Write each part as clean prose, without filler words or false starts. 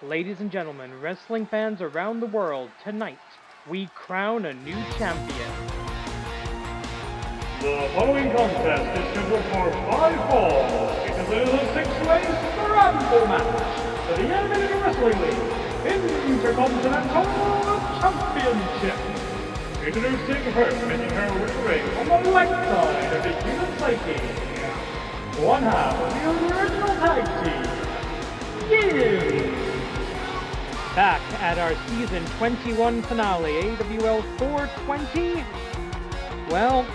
Ladies and gentlemen, wrestling fans around the world, tonight we crown a new champion. The following contest is scheduled for 5 falls because it is a 6-way scramble match for the Animated Wrestling League Intercontinental Championship. Introducing her, making her way to the ring on the left side of the human psyche, one half of the original tag team, you. Back at our Season 21 finale, AWL 420, well,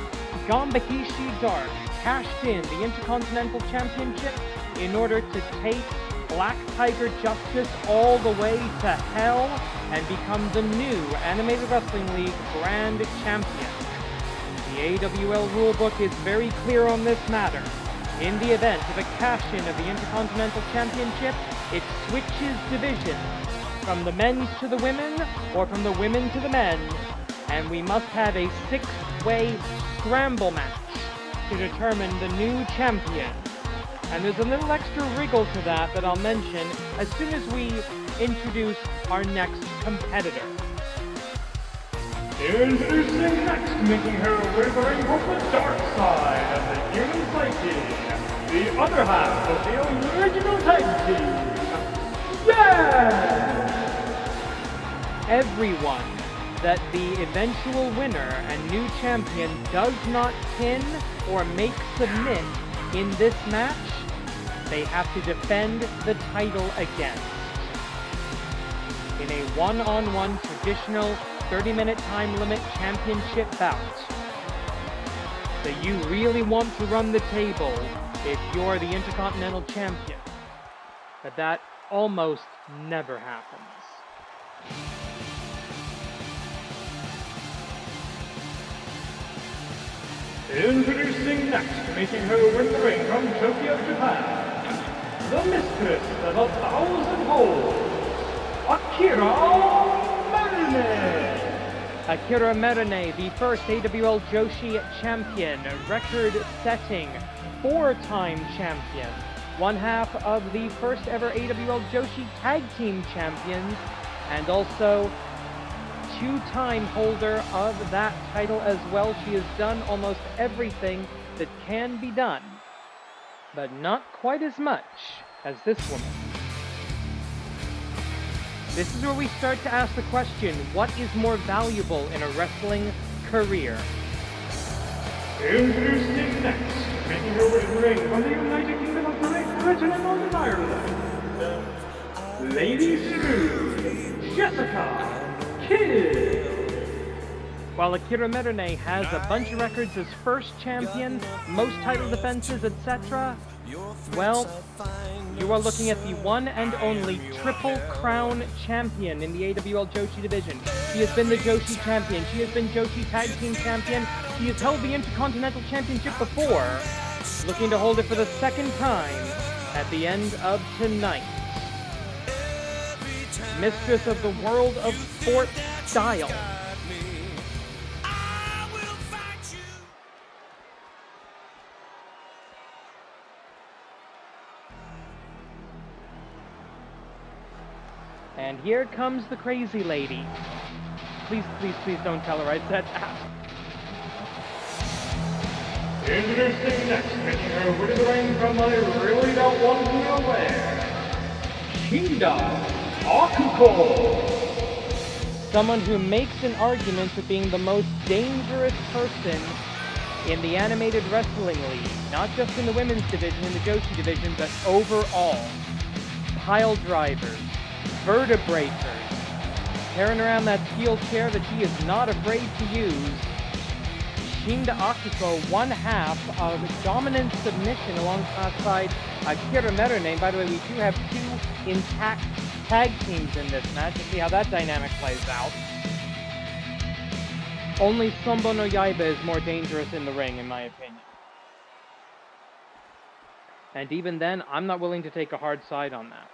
Gambahishi Dark cashed in the Intercontinental Championship in order to take Black Tiger Justice all the way to hell and become the new Animated Wrestling League Grand Champion. The AWL rulebook is very clear on this matter. In the event of a cash-in of the Intercontinental Championship, it switches divisions from the men's to the women, or from the women to the men, and we must have a 6-way scramble match to determine the new champion. And there's a little extra wriggle to that I'll mention as soon as we introduce our next competitor. Introducing next, making her way to the ring from the dark side of the human psyche, the other half of the original tag team, yeah! Everyone that the eventual winner and new champion does not pin or make submit in this match, they have to defend the title against. In a one-on-one traditional 30-minute time limit championship bout. So you really want to run the table if you're the Intercontinental Champion. But that almost never happens. Introducing next, making her way to the ring from Tokyo, Japan, the mistress of 1,000 holds, Akira Marine. Akira Marine, the first AWL Joshi champion, record-setting 4-time champion, one half of the first ever AWL Joshi tag team champions, and also 2-time holder of that title as well. She has done almost everything that can be done, but not quite as much as this woman. This is where we start to ask the question, what is more valuable in a wrestling career? Introducing next, making her way to the ring from the United Kingdom of Great Britain and Northern Ireland, Lady Sue, Jessica Kidd. While Akira Marine has a bunch of records as first champion, most title defenses, etc., well, you are looking at the one and only Triple Crown champion in the AWL Joshi division. She has been the Joshi champion, she has been Joshi Tag Team champion, she has held the Intercontinental Championship before, looking to hold it for the second time at the end of tonight. Mistress of the world of sport style. And here comes the crazy lady. Please, please, please don't tell her I said that. Introducing next, making her way to the ring from I really don't want to be aware, Shinda Akuko. Someone who makes an argument for being the most dangerous person in the Animated Wrestling League. Not just in the women's division, in the Joshi division, but overall. Pile drivers, vertebrators, tearing around that steel chair that she is not afraid to use. Shinda Akuko, one half of dominant submission alongside Akira Marine. By the way, we do have 2 intact tag teams in this match. Let's see how that dynamic plays out. Only Sombo no Yaiba is more dangerous in the ring, in my opinion. And even then, I'm not willing to take a hard side on that.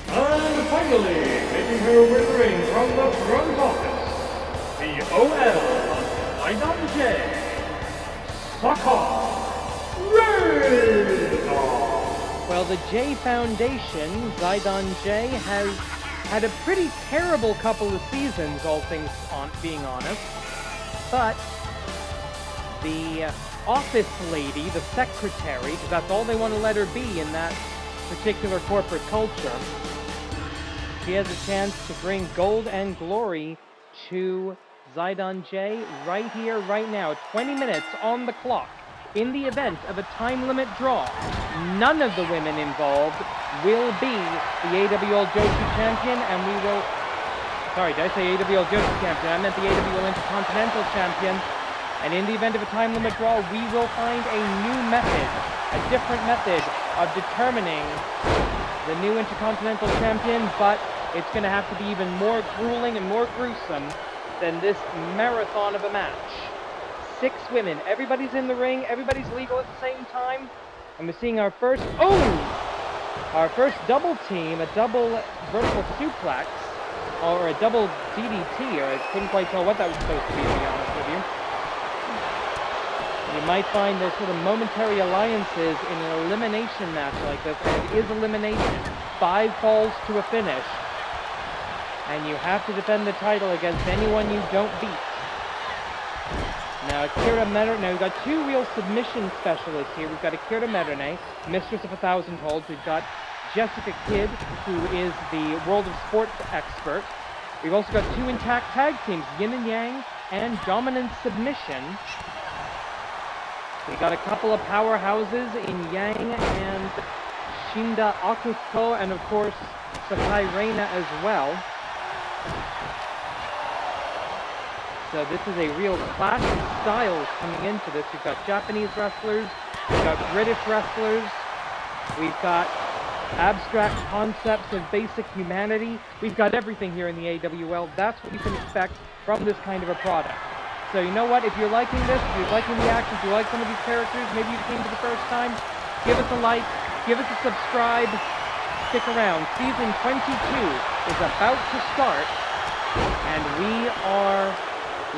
And finally, making her way to the ring from the front office, the OL Idante, Sakai. Well, the J Foundation, Zidon J, has had a pretty terrible couple of seasons, all things being honest. But the office lady, the secretary, because that's all they want to let her be in that particular corporate culture, she has a chance to bring gold and glory to Zidon J right here, right now. 20 minutes on the clock. In the event of a time limit draw, none of the women involved will be the AWL Joshi champion, and we will... Sorry, did I say AWL Joshi champion? I meant the AWL Intercontinental champion. And in the event of a time limit draw, we will find a new method, a different method of determining the new Intercontinental champion, but it's going to have to be even more grueling and more gruesome than this marathon of a match. 6 women, everybody's in the ring, everybody's legal at the same time, and we're seeing our first double team, a double vertical suplex, or a double DDT, or I couldn't quite tell what that was supposed to be, to be honest with you. You might find there's sort of momentary alliances in an elimination match like this, and it is elimination. 5 falls to a finish, and you have to defend the title against anyone you don't beat. Now, Akira Mederne, now we've got 2 real submission specialists here. We've got Akira Mederne, Mistress of 1,000 Holds. We've got Jessica Kidd, who is the World of Sports expert. We've also got 2 intact tag teams, Yin and Yang and Dominant Submission. We've got a couple of powerhouses in Yang and Shinda Akuko, and of course, Sakai Reina as well. So this is a real clash of styles coming into this. We've got Japanese wrestlers, we've got British wrestlers, we've got abstract concepts of basic humanity. We've got everything here in the AWL. That's what you can expect from this kind of a product. So you know what, if you're liking this, if you're liking the action, if you like some of these characters, maybe you came for the first time, give us a like, give us a subscribe, stick around. Season 22 is about to start, and we are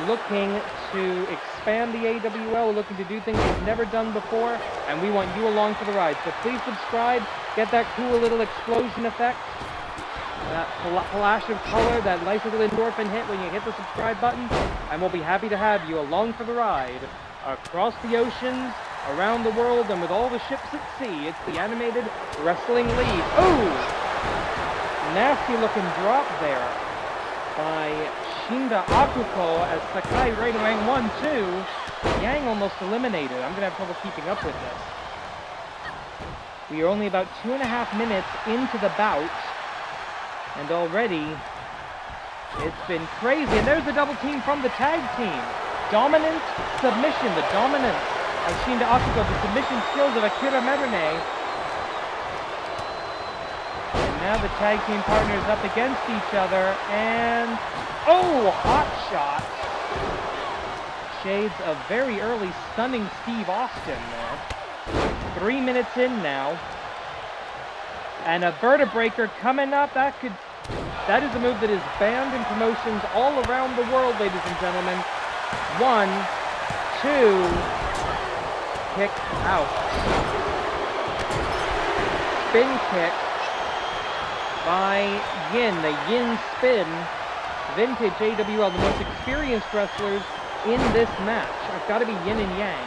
looking to expand the AWL, looking to do things we've never done before, and we want you along for the ride. So please subscribe, get that cool little explosion effect, that flash of color, that nice little endorphin hit when you hit the subscribe button, and we'll be happy to have you along for the ride across the oceans, around the world, and with all the ships at sea. It's the Animated Wrestling League. Oh! Nasty looking drop there by Shinda Akuko as Sakai Reina rang 1-2. Yang almost eliminated. I'm going to have trouble keeping up with this. We are only about 2.5 minutes into the bout, and already it's been crazy. And there's a double team from the tag team. Dominant submission, the dominance of Shinda Akuko, the submission skills of Akira Mederne. And now the tag team partners up against each other, and oh, hot shot. Shades of very early stunning Steve Austin there. 3 minutes in now. And a vertebraker coming up. That is a move that is banned in promotions all around the world, ladies and gentlemen. 1, 2, kick out. Spin kick by Yin, the Yin spin. Vintage AWL, the most experienced wrestlers in this match. It's got to be Yin and Yang.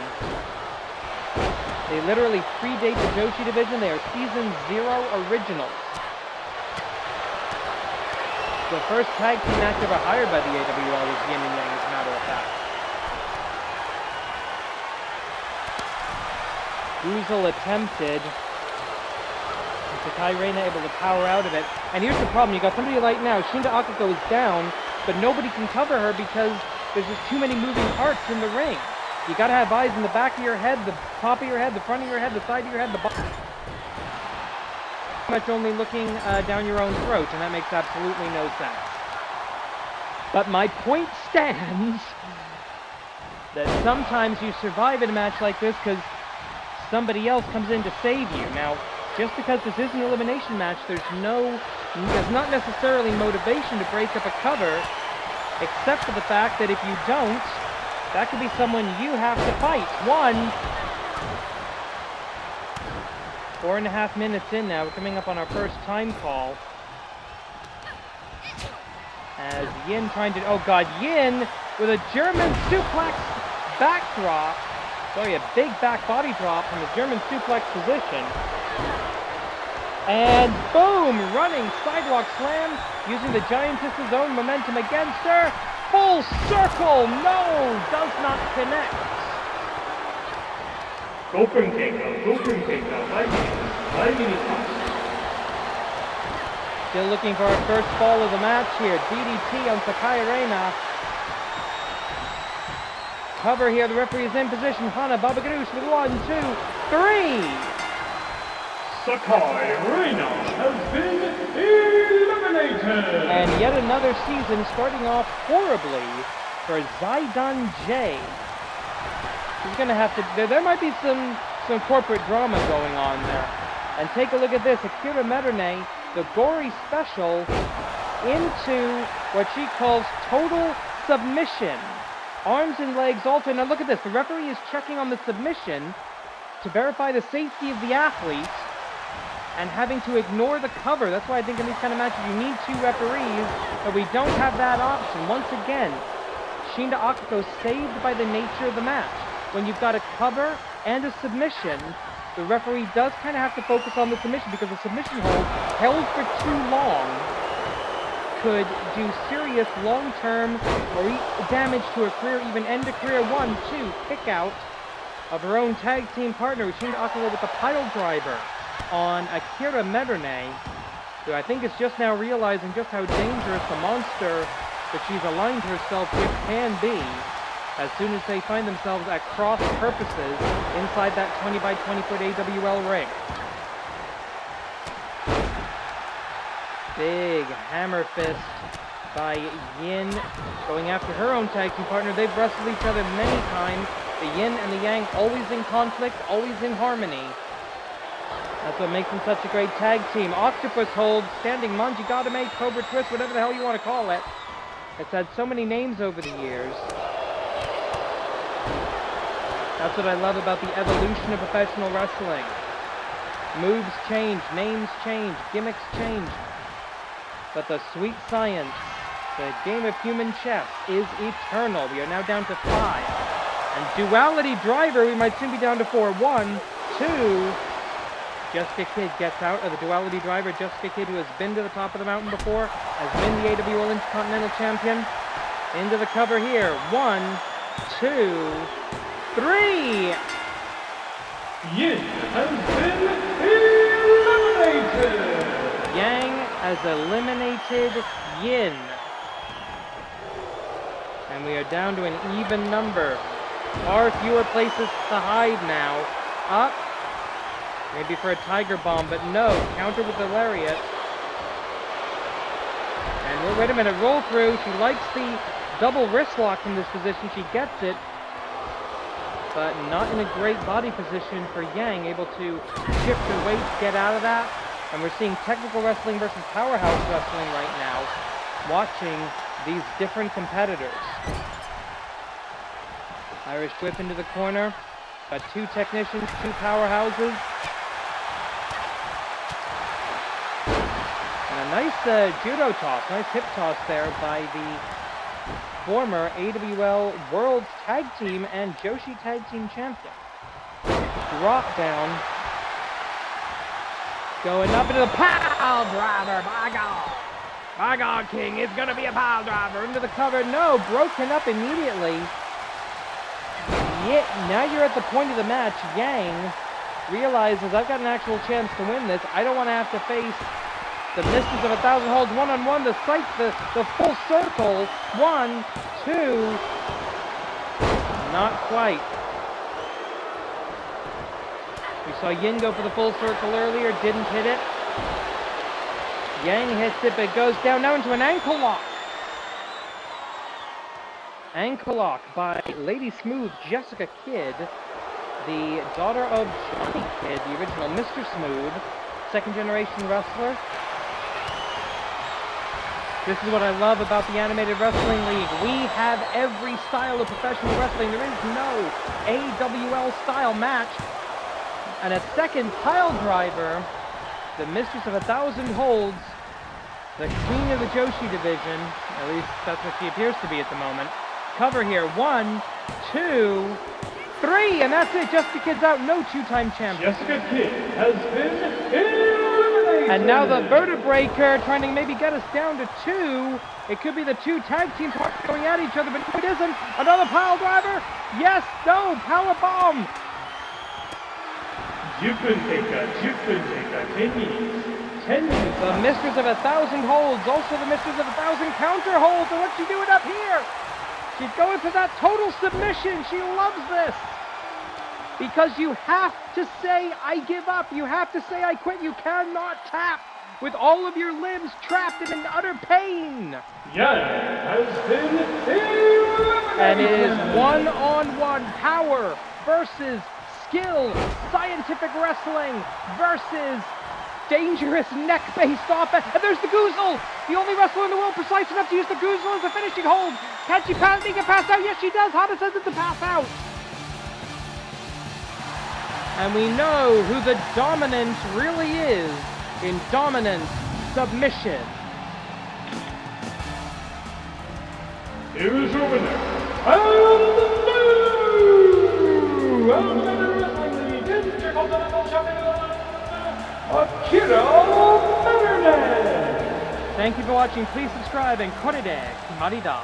They literally predate the Joshi division. They are Season 0 originals. The first tag team match ever hired by the AWL was Yin and Yang, as a matter of fact. Oozle attempted. Sakai Reina able to power out of it. And here's the problem. You got somebody right now. Shinda Akuko is down, but nobody can cover her because there's just too many moving parts in the ring. You got to have eyes in the back of your head, the top of your head, the front of your head, the side of your head, the bottom. Much only looking down your own throat, and that makes absolutely no sense. But my point stands that sometimes you survive in a match like this because somebody else comes in to save you. Now, just because this is an elimination match, there's not necessarily motivation to break up a cover, except for the fact that if you don't, That could be someone you have to fight. 4.5 minutes in now. We're coming up on our first time call. As Yin trying to... Oh, God. Yin with a German suplex backdrop. Sorry, a big back body drop from the German suplex position. And boom! Running sidewalk slam using the Giantess's own momentum against her. Full circle! No! Does not connect. Open kick out. 5 minutes. Still looking for our first fall of the match here. DDT on Sakai Reina. Cover here. The referee is in position. Hana Baba Ganoush with 1, 2, 3. Sakai Reina has been eliminated. And yet another season starting off horribly for Zaidan J. He's going to have to... There might be some corporate drama going on there. And take a look at this. Akira Mederne, the gory special, into what she calls total submission. Arms and legs altered. Now look at this. The referee is checking on the submission to verify the safety of the athlete and having to ignore the cover. That's why I think in these kind of matches you need 2 referees, but we don't have that option. Once again, Shinda Akiko saved by the nature of the match. When you've got a cover and a submission, the referee does kind of have to focus on the submission because the submission hold held for too long could do serious long-term or damage to her career, even end a career. 1, 2, kick out of her own tag team partner, Shinda Akiko with the pile driver on Akira Mederne, who I think is just now realizing just how dangerous the monster that she's aligned herself with can be as soon as they find themselves at cross purposes inside that 20 by 20 foot AWL ring. Big hammer fist by Yin going after her own tag team partner. They've wrestled each other many times. The Yin and the Yang always in conflict, always in harmony. That's what makes them such a great tag team. Octopus hold, standing Manjigatame, Cobra Twist, whatever the hell you want to call it. It's had so many names over the years. That's what I love about the evolution of professional wrestling. Moves change, names change, gimmicks change. But the sweet science, the game of human chess, is eternal. We are now down to 5. And Duality Driver, we might soon be down to 4. 1, 2... Jessica Kidd gets out of the Duality Driver. Jessica Kidd, who has been to the top of the mountain before, has been the AWL Intercontinental Champion. Into the cover here. 1, 2, 3. Yin has been eliminated. Yang has eliminated Yin. And we are down to an even number. Far fewer places to hide now. Up. Maybe for a Tiger Bomb, but no. Counter with the Lariat. And wait a minute, roll through. She likes the double wrist lock from this position. She gets it. But not in a great body position for Yang, able to shift her weight, get out of that. And we're seeing technical wrestling versus powerhouse wrestling right now, watching these different competitors. Irish whip into the corner. Got 2 technicians, 2 powerhouses. And a nice judo toss, nice hip toss there by the former AWL World Tag Team and Joshi Tag Team Champion. Drop down. Going up into the pile driver. By God. By God, King. It's going to be a pile driver. Into the cover. No. Broken up immediately. Yeah, now you're at the point of the match. Yang realizes I've got an actual chance to win this. I don't want to have to face the misses of 1,000 holds one-on-one, the full circle. 1, 2. Not quite. We saw Yin go for the full circle earlier, didn't hit it. Yang hits it, but goes down now into an ankle lock. Ankle lock by Lady Smooth, Jessica Kidd, the daughter of Johnny Kidd, the original Mr. Smooth, second generation wrestler. This is what I love about the Animated Wrestling League. We have every style of professional wrestling. There is no AWL style match. And a second pile driver, the Mistress of 1,000 Holds, the Queen of the Joshi division, at least that's what she appears to be at the moment. Cover here, 1, 2, 3, and that's it. Jessica Kidd's out, no two-time champion. Jessica Kidd has been eliminated. And now the Vertebraker trying to maybe get us down to 2. It could be the 2 tag teams going at each other, but it isn't. Another pile driver. Yes, no, power bomb. You can take that. 10 minutes. 10 minutes. The Mistress of 1,000 Holds, also the Mistress of 1,000 counter holds. And what's she doing up here? She's going for that total submission. She loves this. Because you have to say, I give up. You have to say, I quit. You cannot tap with all of your limbs trapped and in utter pain. Yan has been eliminated. And it is one-on-one power versus skill, scientific wrestling versus dangerous neck-based offense. And there's the Goozle, the only wrestler in the world precise enough to use the Goozle as a finishing hold. Can she make a pass out? Yes, she does. Hana says it's a pass out. And we know who the dominant really is in dominant submission. Here is your winner, and the new Animated Wrestling League Intercontinental Champion, Akira Marinette. Thank you for watching. Please subscribe and korede kimarida.